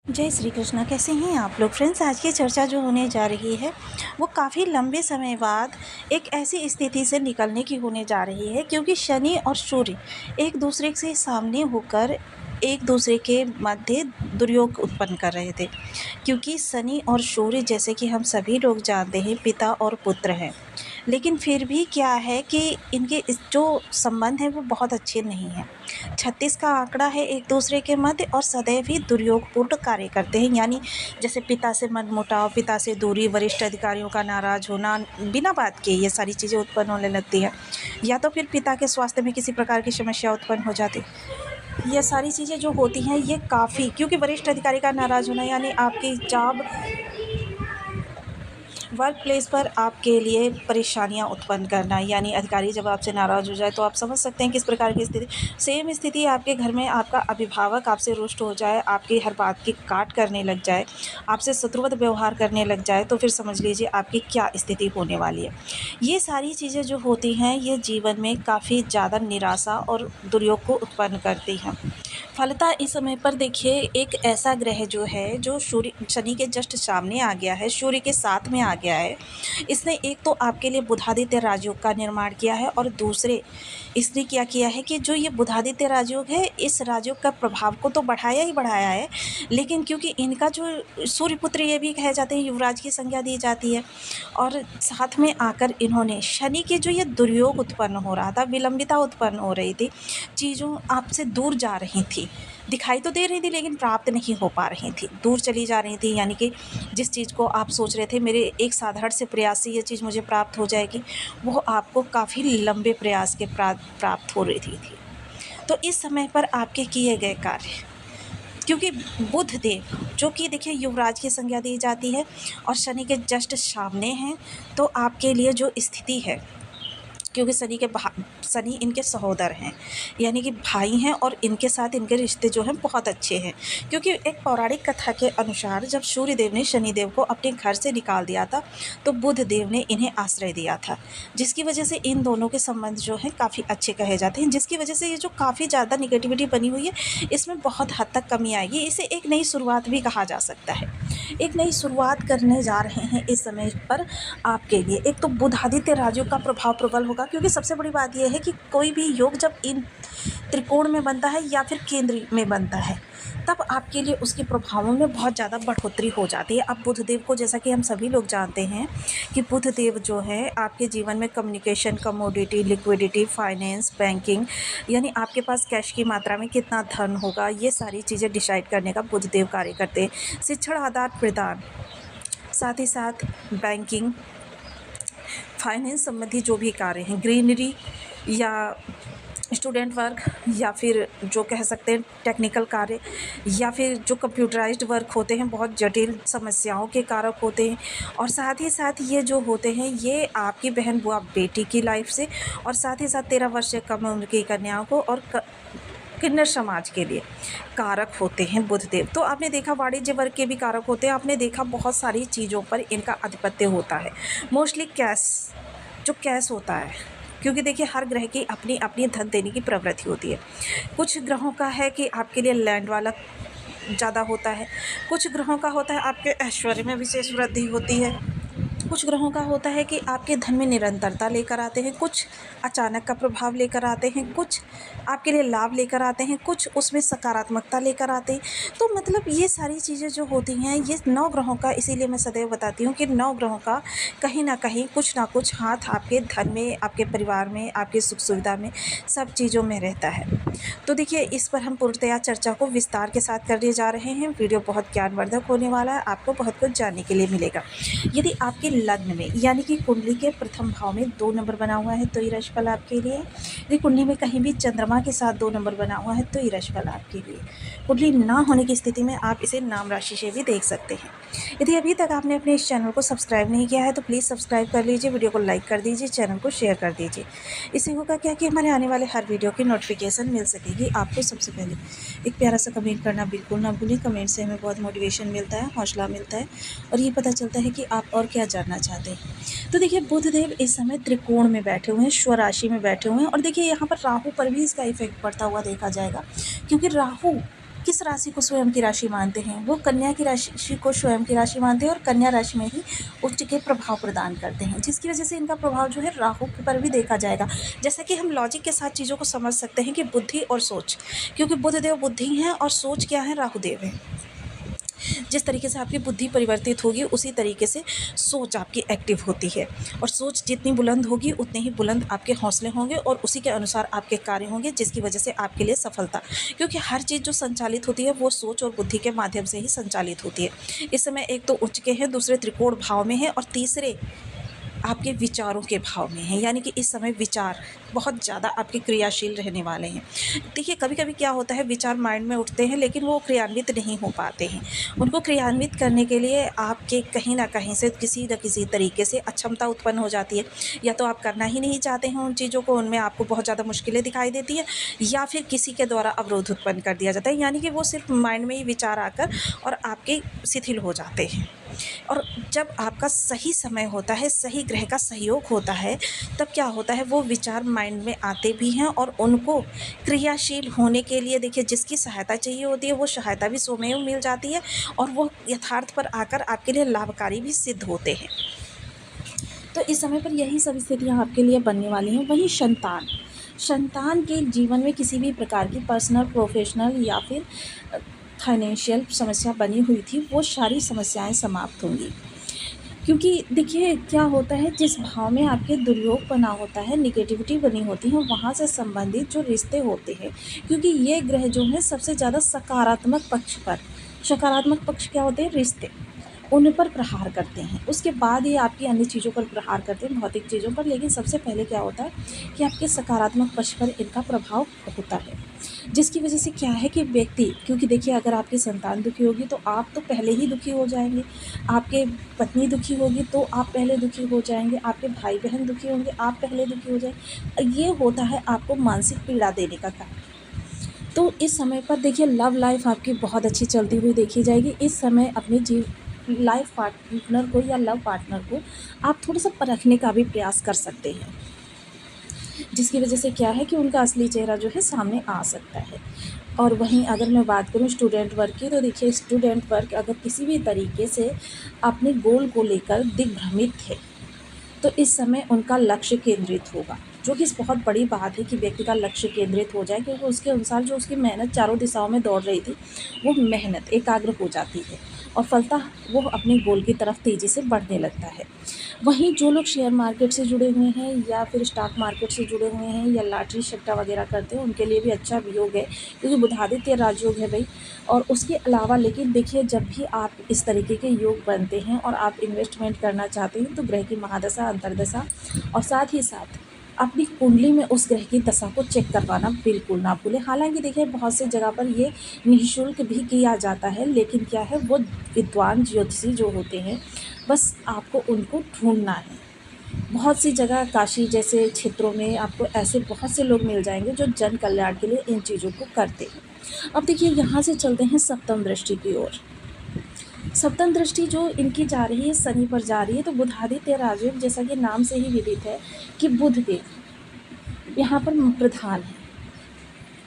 जय श्री कृष्णा। कैसे हैं आप लोग फ्रेंड्स। आज की चर्चा जो होने जा रही है वो काफ़ी लंबे समय बाद एक ऐसी स्थिति से निकलने की होने जा रही है, क्योंकि शनि और सूर्य एक दूसरे से सामने होकर एक दूसरे के मध्य दुर्योग उत्पन्न कर रहे थे। क्योंकि शनि और सूर्य, जैसे कि हम सभी लोग जानते हैं, पिता और पुत्र हैं। लेकिन फिर भी क्या है कि इनके जो संबंध हैं वो बहुत अच्छे नहीं हैं। 36 का आंकड़ा है एक दूसरे के मध्य, और सदैव ही दुर्योगपूर्ण कार्य करते हैं। यानी जैसे पिता से मनमुटाव, पिता से दूरी, वरिष्ठ अधिकारियों का नाराज़ होना, बिना बात के ये सारी चीज़ें उत्पन्न होने लगती हैं। या तो फिर पिता के स्वास्थ्य में किसी प्रकार की समस्या उत्पन्न हो जाती। ये सारी चीज़ें जो होती हैं ये काफ़ी, क्योंकि वरिष्ठ अधिकारी का नाराज़ होना यानी आपकी जॉब, वर्क प्लेस पर आपके लिए परेशानियां उत्पन्न करना, यानी अधिकारी जब आपसे नाराज़ हो जाए तो आप समझ सकते हैं किस प्रकार की स्थिति। सेम स्थिति आपके घर में आपका अभिभावक आपसे रुष्ट हो जाए, आपकी हर बात की काट करने लग जाए, आपसे शत्रुवत व्यवहार करने लग जाए, तो फिर समझ लीजिए आपकी क्या स्थिति होने वाली है। ये सारी चीज़ें जो होती हैं ये जीवन में काफ़ी ज़्यादा निराशा और दुर्योग को उत्पन्न करती हैं। फलतः इस समय पर देखिए, एक ऐसा ग्रह जो है, जो सूर्य शनि के जस्ट सामने आ गया है, सूर्य के साथ में आ गया है। इसने एक तो आपके लिए बुधादित्य राजयोग का निर्माण किया है, और दूसरे इसने क्या किया है कि जो ये बुधादित्य राजयोग है, इस राजयोग का प्रभाव को तो बढ़ाया ही बढ़ाया है। लेकिन क्योंकि इनका जो सूर्यपुत्र ये भी कहे जाते हैं, युवराज की संज्ञा दी जाती है, और साथ में आकर इन्होंने शनि के जो ये दुर्योग उत्पन्न हो रहा था, विलंबिता उत्पन्न हो रही थी, चीज़ों आपसे दूर जा रही थी, दिखाई तो दे रही थी लेकिन प्राप्त नहीं हो पा रही थी, दूर चली जा रही थी। यानी कि जिस चीज़ को आप सोच रहे थे मेरे एक साधारण से प्रयास से ये चीज़ मुझे प्राप्त हो जाएगी, वो आपको काफ़ी लंबे प्रयास के प्राप्त हो रही थी। तो इस समय पर आपके किए गए कार्य, क्योंकि बुध देव जो कि देखिए युवराज की संज्ञा दी जाती है और शनि के जस्ट सामने हैं, तो आपके लिए जो स्थिति है, क्योंकि शनि इनके सहोदर हैं, यानी कि भाई हैं, और इनके साथ इनके रिश्ते जो हैं बहुत अच्छे हैं। क्योंकि एक पौराणिक कथा के अनुसार जब सूर्यदेव ने शनिदेव को अपने घर से निकाल दिया था, तो बुध देव ने इन्हें आश्रय दिया था, जिसकी वजह से इन दोनों के संबंध जो हैं काफ़ी अच्छे कहे जाते हैं, जिसकी वजह से ये जो काफ़ी ज़्यादा निगेटिविटी बनी हुई है इसमें बहुत हद तक कमी आएगी। इसे एक नई शुरुआत भी कहा जा सकता है। एक नई शुरुआत करने जा रहे हैं इस समय पर आपके लिए। एक तो बुधादित्य राजयोग का प्रभाव प्रबल होगा, क्योंकि सबसे बड़ी बात यह है कि कोई भी योग जब इन त्रिकोण में बनता है या फिर केंद्र में बनता है, तब आपके लिए उसके प्रभावों में बहुत ज़्यादा बढ़ोतरी हो जाती है। अब बुधदेव को, जैसा कि हम सभी लोग जानते हैं कि बुधदेव जो है आपके जीवन में communication, commodity, liquidity, finance, banking, यानी आपके पास कैश की मात्रा में कितना धन होगा, ये सारी चीज़ें डिसाइड करने का बुधदेव कार्य करते हैं। शिक्षण आदान प्रदान, साथ ही साथ बैंकिंग, फाइनेंस संबंधी जो भी कार्य हैं, ग्रीनरी या स्टूडेंट वर्क, या फिर जो कह सकते हैं टेक्निकल कार्य, या फिर जो कंप्यूटराइज्ड वर्क होते हैं, बहुत जटिल समस्याओं के कारक होते हैं। और साथ ही साथ ये जो होते हैं ये आपकी बहन बुआ बेटी की लाइफ से, और साथ ही साथ 13 वर्ष से कम उम्र की कन्याओं को और किन्नर समाज के लिए कारक होते हैं बुधदेव। तो आपने देखा वाणिज्य वर्ग के भी कारक होते हैं, आपने देखा बहुत सारी चीज़ों पर इनका आधिपत्य होता है। मोस्टली कैश, जो कैश होता है, क्योंकि देखिए हर ग्रह की अपनी अपनी धन देने की प्रवृत्ति होती है। कुछ ग्रहों का है कि आपके लिए लैंड वाला ज़्यादा होता है, कुछ ग्रहों का होता है आपके ऐश्वर्य में विशेष वृद्धि होती है, कुछ ग्रहों का होता है कि आपके धन में निरंतरता लेकर आते हैं, कुछ अचानक का प्रभाव लेकर आते हैं, कुछ आपके लिए लाभ लेकर आते हैं, कुछ उसमें सकारात्मकता लेकर आते हैं। तो मतलब ये सारी चीज़ें जो होती हैं ये 9 ग्रहों का, इसीलिए मैं सदैव बताती हूँ कि 9 ग्रहों का कहीं ना कहीं कुछ ना कुछ हाथ आपके धन में, आपके परिवार में, आपकी सुख सुविधा में, सब चीज़ों में रहता है। तो देखिए इस पर हम पूर्णतया चर्चा को विस्तार के साथ करने जा रहे हैं। वीडियो बहुत ज्ञानवर्धक होने वाला है, आपको बहुत कुछ जानने के लिए मिलेगा। यदि आपके लग्न में यानी कि कुंडली के प्रथम भाव में 2 नंबर बना हुआ है तो ये राशिफल आपके लिए। यदि कुंडली में कहीं भी चंद्रमा के साथ 2 नंबर बना हुआ है तो ये राशिफल आपके लिए। कुंडली ना होने की स्थिति में आप इसे नाम राशि से भी देख सकते हैं। यदि अभी तक आपने अपने इस चैनल को सब्सक्राइब नहीं किया है तो प्लीज़ सब्सक्राइब कर लीजिए, वीडियो को लाइक कर दीजिए, चैनल को शेयर कर दीजिए। इससे होगा क्या कि हमारे आने वाले हर वीडियो की नोटिफिकेशन मिल सकेगी आपको सबसे पहले। एक प्यारा सा कमेंट करना बिल्कुल ना भूलें, कमेंट से हमें बहुत मोटिवेशन मिलता है, हौसला मिलता है, और ये पता चलता है कि आप और क्या जानना चाहते हैं। तो देखिए बुधदेव इस समय त्रिकोण में बैठे हुए हैं, स्वराशि में बैठे हुए हैं, और देखिए यहाँ पर राहु पर भी इसका इफेक्ट पड़ता हुआ देखा जाएगा, क्योंकि राहु किस राशि को स्वयं की राशि मानते हैं, वो कन्या की राशि को स्वयं की राशि मानते हैं और कन्या राशि में ही उच्च के प्रभाव प्रदान करते हैं, जिसकी वजह से इनका प्रभाव जो है राहु पर भी देखा जाएगा। जैसा कि हम लॉजिक के साथ चीज़ों को समझ सकते हैं कि बुद्धि और सोच, क्योंकि बुध देव बुद्धि हैं और सोच क्या है, राहु देव है। जिस तरीके से आपकी बुद्धि परिवर्तित होगी उसी तरीके से सोच आपकी एक्टिव होती है, और सोच जितनी बुलंद होगी उतने ही बुलंद आपके हौसले होंगे और उसी के अनुसार आपके कार्य होंगे, जिसकी वजह से आपके लिए सफलता, क्योंकि हर चीज़ जो संचालित होती है वो सोच और बुद्धि के माध्यम से ही संचालित होती है। इस समय एक तो उच्च के हैं, दूसरे त्रिकोण भाव में है और तीसरे आपके विचारों के भाव में है, यानी कि इस समय विचार बहुत ज़्यादा आपके क्रियाशील रहने वाले हैं। देखिए कभी कभी क्या होता है, विचार माइंड में उठते हैं लेकिन वो क्रियान्वित नहीं हो पाते हैं। उनको क्रियान्वित करने के लिए आपके कहीं ना कहीं से किसी न किसी तरीके से अक्षमता उत्पन्न हो जाती है, या तो आप करना ही नहीं चाहते हैं उन चीज़ों को, उनमें आपको बहुत ज़्यादा मुश्किलें दिखाई देती है, या फिर किसी के द्वारा अवरोध उत्पन्न कर दिया जाता है, यानी कि वो सिर्फ माइंड में ही विचार आकर और आपके शिथिल हो जाते हैं। और जब आपका सही समय होता है, सही ग्रह का सहयोग होता है, तब क्या होता है, वो विचार माइंड में आते भी हैं और उनको क्रियाशील होने के लिए देखिए जिसकी सहायता चाहिए होती है वो सहायता भी स्वयं मिल जाती है, और वो यथार्थ पर आकर आपके लिए लाभकारी भी सिद्ध होते हैं। तो इस समय पर यही सब स्थितियाँ आपके लिए बनने वाली हैं। वहीं संतान के जीवन में किसी भी प्रकार की पर्सनल, प्रोफेशनल या फिर फाइनेंशियल समस्या बनी हुई थी, वो सारी समस्याएं समाप्त होंगी। क्योंकि देखिए क्या होता है, जिस भाव में आपके दुर्योग बना होता है, निगेटिविटी बनी होती है, वहाँ से संबंधित जो रिश्ते होते हैं, क्योंकि ये ग्रह जो है सबसे ज़्यादा सकारात्मक पक्ष क्या होते हैं, रिश्ते, उन पर प्रहार करते हैं। उसके बाद ये आपकी अन्य चीज़ों पर प्रहार करते हैं, भौतिक चीज़ों पर, लेकिन सबसे पहले क्या होता है कि आपके सकारात्मक पक्ष पर इनका प्रभाव होता है, जिसकी वजह से क्या है कि व्यक्ति, क्योंकि देखिए अगर आपकी संतान दुखी होगी तो आप तो पहले ही दुखी हो जाएंगे, आपके पत्नी दुखी होगी तो आप पहले दुखी हो जाएंगे, आपके भाई बहन दुखी होंगे आप पहले दुखी हो जाएंगे। ये होता है आपको मानसिक पीड़ा देने का काम। तो इस समय पर देखिए लव लाइफ आपकी बहुत अच्छी चलती हुई देखी जाएगी। इस समय अपने लाइफ पार्टनर को या लव पार्टनर को आप थोड़ा सा परखने का भी प्रयास कर सकते हैं, जिसकी वजह से क्या है कि उनका असली चेहरा जो है सामने आ सकता है। और वहीं अगर मैं बात करूं स्टूडेंट वर्ग की, तो देखिए स्टूडेंट वर्ग अगर किसी भी तरीके से अपने गोल को लेकर दिग्भ्रमित है तो इस समय उनका लक्ष्य केंद्रित होगा, जो कि बहुत बड़ी बात है कि व्यक्ति का लक्ष्य केंद्रित हो जाए, क्योंकि उसके अनुसार जो उसकी मेहनत चारों दिशाओं में दौड़ रही थी वो मेहनत एकाग्र हो जाती है और फलतः वो अपने गोल की तरफ तेज़ी से बढ़ने लगता है। वहीं जो लोग शेयर मार्केट से जुड़े हुए हैं या फिर स्टॉक मार्केट से जुड़े हुए हैं या लॉटरी सट्टा वगैरह करते हैं, उनके लिए भी अच्छा योग है, क्योंकि बुधादित्य राजयोग है भाई। और उसके अलावा लेकिन देखिए जब भी आप इस तरीके के योग बनते हैं और आप इन्वेस्टमेंट करना चाहते हैं तो ग्रह की महादशा, अंतर्दशा और साथ ही साथ अपनी कुंडली में उस ग्रह की दशा को चेक करवाना बिल्कुल ना भूलें। हालांकि देखिए बहुत सी जगह पर ये निःशुल्क भी किया जाता है, लेकिन क्या है वो विद्वान ज्योतिषी जो होते हैं बस आपको उनको ढूंढना है। बहुत सी जगह काशी जैसे क्षेत्रों में आपको ऐसे बहुत से लोग मिल जाएंगे जो जन कल्याण के लिए इन चीज़ों को करते हैं। अब देखिए यहाँ से चलते हैं सप्तम दृष्टि की ओर। सप्तम दृष्टि जो इनकी जा रही है शनि पर जा रही है, तो बुधादित्य राजयोग जैसा कि नाम से ही विदित है कि बुध देव यहाँ पर प्रधान है।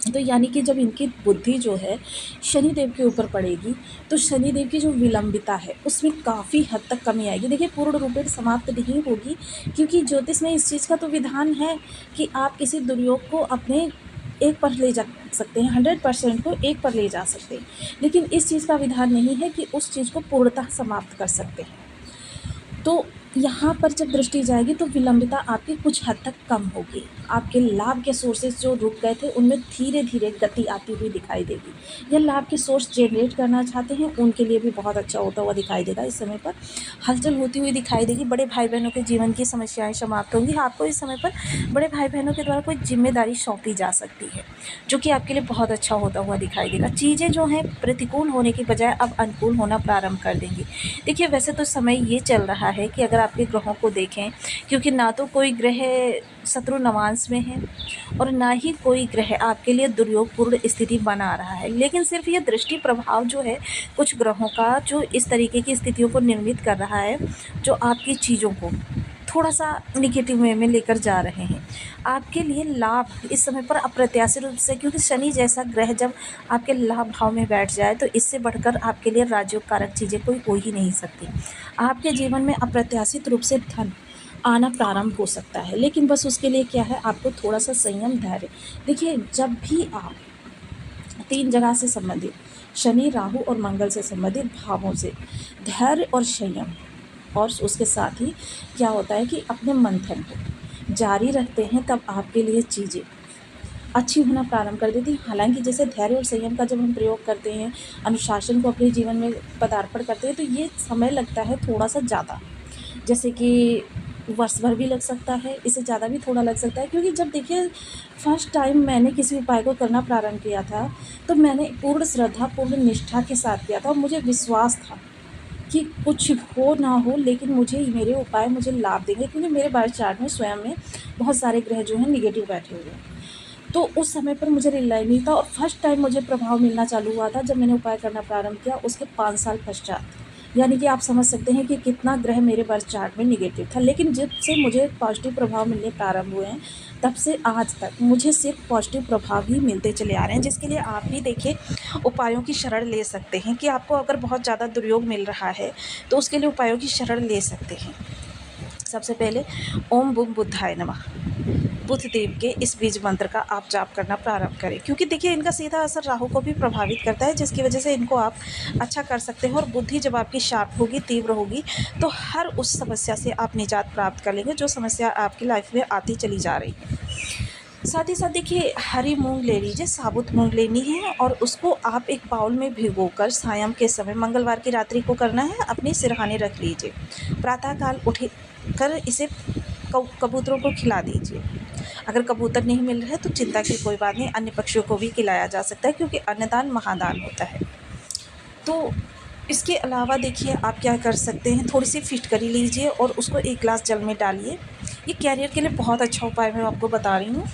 तो यानी कि जब इनकी बुद्धि जो है शनि देव के ऊपर पड़ेगी तो शनि देव की जो विलंबिता है उसमें काफ़ी हद तक कमी आएगी। देखिए पूर्ण रूप से समाप्त नहीं होगी, क्योंकि ज्योतिष में इस चीज़ का तो विधान है कि आप किसी दुर्योग को अपने एक पर ले जा सकते हैं, 100% को एक पर ले जा सकते हैं, लेकिन इस चीज़ का विधान नहीं है कि उस चीज़ को पूर्णतः समाप्त कर सकते हैं। तो यहाँ पर जब दृष्टि जाएगी तो विलंबिता आपकी कुछ हद तक कम होगी। आपके लाभ के सोर्सेज जो रुक गए थे उनमें धीरे धीरे गति आती हुई दिखाई देगी। या लाभ के सोर्स जनरेट करना चाहते हैं उनके लिए भी बहुत अच्छा होता हुआ दिखाई देगा। इस समय पर हलचल होती हुई दिखाई देगी। बड़े भाई बहनों के जीवन की समस्याएं समाप्त होंगी। आपको इस समय पर बड़े भाई बहनों के द्वारा कोई जिम्मेदारी सौंपी जा सकती है, जो कि आपके लिए बहुत अच्छा होता हुआ दिखाई देगा। चीज़ें जो हैं प्रतिकूल होने की बजाय अब अनुकूल होना प्रारंभ कर देंगी। देखिए वैसे तो समय ये चल रहा है कि अगर आपके ग्रहों को देखें, क्योंकि ना तो कोई ग्रह शत्रु नवांश में है और ना ही कोई ग्रह आपके लिए दुर्योगपूर्ण स्थिति बना रहा है, लेकिन सिर्फ ये दृष्टि प्रभाव जो है कुछ ग्रहों का जो इस तरीके की स्थितियों को निर्मित कर रहा है, जो आपकी चीज़ों को थोड़ा-सा नेगेटिव वे में लेकर जा रहे हैं। आपके लिए लाभ इस समय पर अप्रत्याशित रूप से, क्योंकि शनि जैसा ग्रह जब आपके लाभ भाव में बैठ जाए तो इससे बढ़कर आपके लिए राजयोग कारक चीज़ें कोई हो ही नहीं सकती। आपके जीवन में अप्रत्याशित रूप से धन आना प्रारंभ हो सकता है, लेकिन बस उसके लिए क्या है, आपको थोड़ा-सा संयम, धैर्य। देखिए, जब भी आप 3 जगह से संबंधित, शनि, राहु और मंगल से संबंधित भावों से धैर्य और संयम, और उसके साथ ही क्या होता है कि अपने मंथन को जारी रखते हैं, तब आपके लिए चीज़ें अच्छी होना प्रारंभ कर देती हैं। हालाँकि जैसे धैर्य और संयम का जब हम प्रयोग करते हैं, अनुशासन को अपने जीवन में पदार्पण करते हैं, तो ये समय लगता है थोड़ा-सा ज़्यादा। जैसे कि वर्ष भर भी लग सकता है, इससे ज़्यादा भी थोड़ा लग सकता है, क्योंकि जब देखिए फर्स्ट टाइम मैंने किसी उपाय को करना प्रारंभ किया था, तो मैंने पूर्ण श्रद्धा, पूर्ण निष्ठा के साथ किया था और मुझे विश्वास था कि कुछ हो ना हो, लेकिन मुझे मेरे उपाय मुझे लाभ देंगे, क्योंकि मेरे बर्थ चार्ट में स्वयं में बहुत सारे ग्रह जो हैं नेगेटिव बैठे हुए हैं। तो उस समय पर मुझे रियलाइज़ नहीं था, और फर्स्ट टाइम मुझे प्रभाव मिलना चालू हुआ था जब मैंने उपाय करना प्रारंभ किया, उसके 5 साल पश्चात। यानी कि आप समझ सकते हैं कि कितना ग्रह मेरे बर्थ चार्ट में नेगेटिव था, लेकिन जब से मुझे पॉजिटिव प्रभाव मिलने प्रारंभ हुए हैं, तब से आज तक मुझे सिर्फ पॉजिटिव प्रभाव ही मिलते चले आ रहे हैं, जिसके लिए आप भी देखिए उपायों की शरण ले सकते हैं। कि आपको अगर बहुत ज़्यादा दुर्योग मिल रहा है, तो उसके लिए उपायों की शरण ले सकते हैं। सबसे पहले ओम बुम बुद्धाय नमः, बुध देव के इस बीज मंत्र का आप जाप करना प्रारंभ करें, क्योंकि देखिए इनका सीधा असर राहु को भी प्रभावित करता है, जिसकी वजह से इनको आप अच्छा कर सकते हैं। और बुद्धि जब आपकी शार्प होगी, तीव्र होगी, तो हर उस समस्या से आप निजात प्राप्त कर लेंगे जो समस्या आपकी लाइफ में आती चली जा रही है। साथ ही साथ देखिए, हरी मूंग ले लीजिए, साबुत मूंग लेनी है, और उसको आप एक बाउल में भिगोकर सायं के समय, मंगलवार की रात्रि को करना है, अपने सिरहाने रख लीजिए। प्रातःकाल उठ कर इसे कबूतरों को खिला दीजिए। अगर कबूतर नहीं मिल रहे तो चिंता की कोई बात नहीं, अन्य पक्षियों को भी खिलाया जा सकता है, क्योंकि अन्नदान महादान होता है। तो इसके अलावा देखिए आप क्या कर सकते हैं, थोड़ी सी फिटकरी लीजिए और उसको 1 गिलास जल में डालिए। ये कैरियर के लिए बहुत अच्छा उपाय मैं आपको बता रही हूँ।